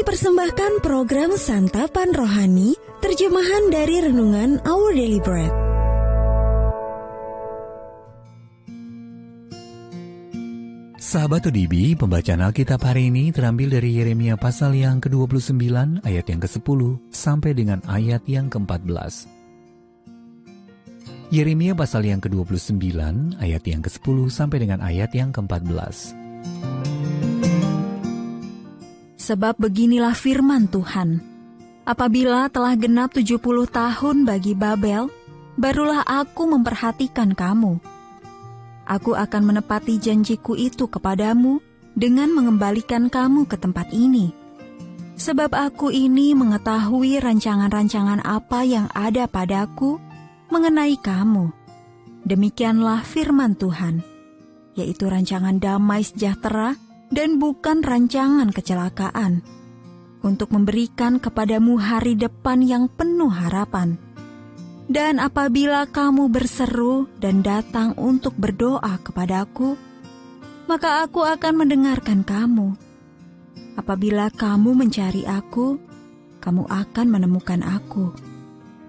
persembahkan program Santapan Rohani, terjemahan dari Renungan Our Daily Bread. Sahabat ODB, pembacaan Alkitab hari ini terambil dari Yeremia pasal yang ke-29 ayat yang ke-10 sampai dengan ayat yang ke-14. Yeremia pasal yang ke-29 ayat yang ke-10 sampai dengan ayat yang ke-14. Sebab beginilah firman Tuhan, apabila telah genap 70 tahun bagi Babel, barulah aku memperhatikan kamu. Aku akan menepati janjiku itu kepadamu dengan mengembalikan kamu ke tempat ini. Sebab aku ini mengetahui rancangan-rancangan apa yang ada padaku mengenai kamu. Demikianlah firman Tuhan, yaitu rancangan damai sejahtera dan bukan rancangan kecelakaan, untuk memberikan kepadamu hari depan yang penuh harapan. Dan apabila kamu berseru dan datang untuk berdoa kepadaku, maka aku akan mendengarkan kamu. Apabila kamu mencari aku, kamu akan menemukan aku.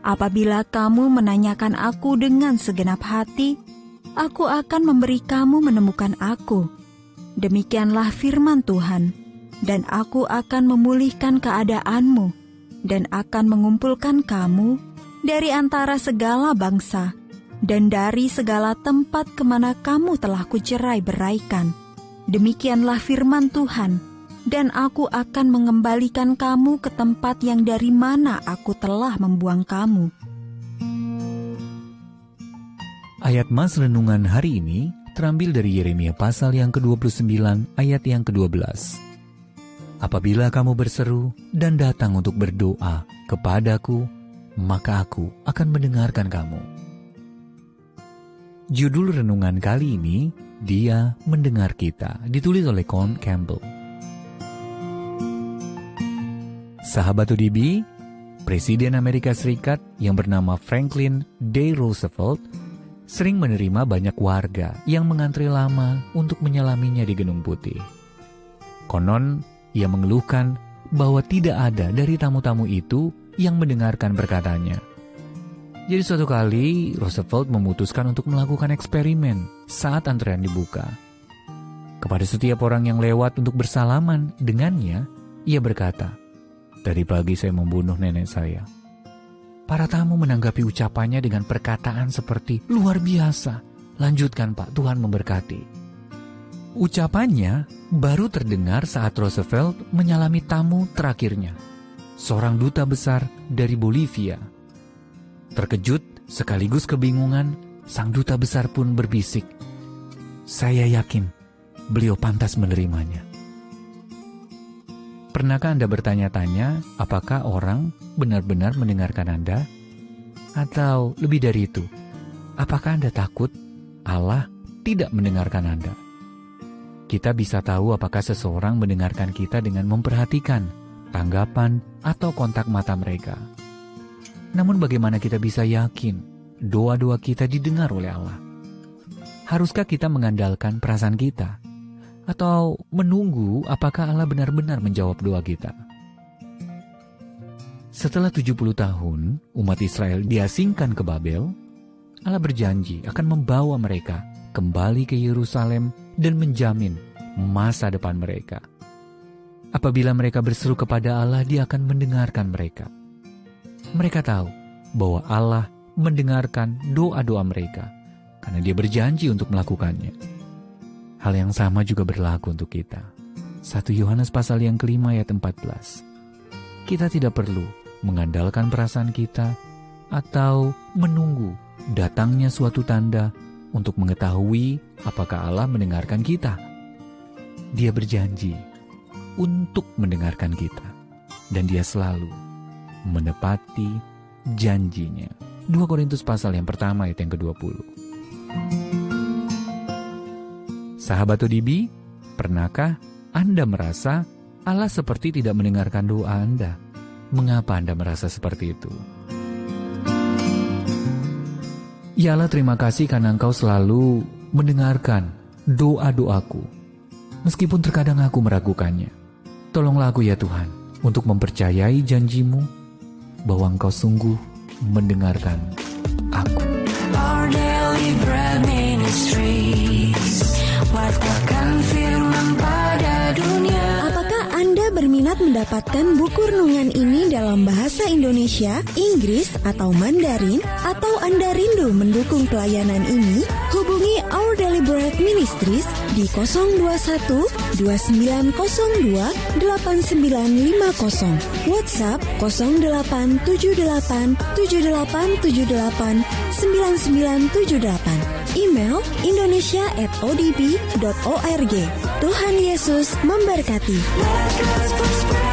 Apabila kamu menanyakan aku dengan segenap hati, aku akan memberi kamu menemukan aku. Demikianlah firman Tuhan, dan aku akan memulihkan keadaanmu, dan akan mengumpulkan kamu dari antara segala bangsa, dan dari segala tempat kemana kamu telah kucerai beraikan. Demikianlah firman Tuhan, dan aku akan mengembalikan kamu ke tempat yang dari mana aku telah membuang kamu. Ayat Mas Renungan hari ini terambil dari Yeremia pasal yang ke-29 ayat yang ke-12. Apabila kamu berseru dan datang untuk berdoa kepadaku, maka aku akan mendengarkan kamu. Judul renungan kali ini, Dia Mendengar Kita, ditulis oleh Con Campbell. Sahabat ODB, Presiden Amerika Serikat yang bernama Franklin D. Roosevelt sering menerima banyak warga yang mengantri lama untuk menyelaminya di Gedung Putih. Konon, ia mengeluhkan bahwa tidak ada dari tamu-tamu itu yang mendengarkan perkataannya. Jadi suatu kali, Roosevelt memutuskan untuk melakukan eksperimen saat antrean dibuka. Kepada setiap orang yang lewat untuk bersalaman dengannya, ia berkata, "Tadi pagi saya membunuh nenek saya." Para tamu menanggapi ucapannya dengan perkataan seperti, "Luar biasa, lanjutkan Pak, Tuhan memberkati." Ucapannya baru terdengar saat Roosevelt menyalami tamu terakhirnya, seorang duta besar dari Bolivia. Terkejut sekaligus kebingungan, sang duta besar pun berbisik, "Saya yakin beliau pantas menerimanya." Pernahkah Anda bertanya-tanya apakah orang benar-benar mendengarkan Anda? Atau lebih dari itu, apakah Anda takut Allah tidak mendengarkan Anda? Kita bisa tahu apakah seseorang mendengarkan kita dengan memperhatikan tanggapan atau kontak mata mereka. Namun bagaimana kita bisa yakin doa-doa kita didengar oleh Allah? Haruskah kita mengandalkan perasaan kita? Atau menunggu apakah Allah benar-benar menjawab doa kita? Setelah 70 tahun, umat Israel diasingkan ke Babel, Allah berjanji akan membawa mereka kembali ke Yerusalem dan menjamin masa depan mereka. Apabila mereka berseru kepada Allah, Dia akan mendengarkan mereka. Mereka tahu bahwa Allah mendengarkan doa-doa mereka, karena Dia berjanji untuk melakukannya. Hal yang sama juga berlaku untuk kita. 1 Yohanes pasal yang ke-5 ayat 14. Kita tidak perlu mengandalkan perasaan kita atau menunggu datangnya suatu tanda untuk mengetahui apakah Allah mendengarkan kita. Dia berjanji untuk mendengarkan kita, dan Dia selalu menepati janjinya. 2 Korintus pasal yang pertama ayat yang ke-20. Sahabat ODB, pernahkah Anda merasa Allah seperti tidak mendengarkan doa Anda? Mengapa Anda merasa seperti itu? Ya Allah, terima kasih karena Engkau selalu mendengarkan doa-doaku. Meskipun terkadang aku meragukannya. Tolonglah aku ya Tuhan, untuk mempercayai janjimu bahwa Engkau sungguh mendengarkan aku. Our Daily Bread Ministries, wartakan firman pada dunia. Apakah Anda berminat mendapatkan buku renungan ini dalam bahasa Indonesia, Inggris, atau Mandarin? Atau Anda rindu mendukung pelayanan ini? Hubungi Our Daily Bread Ministries di 021 2902 8950, WhatsApp 0878 7878 9978, email indonesia@odb.org. Tuhan Yesus memberkati. Let God's prosper.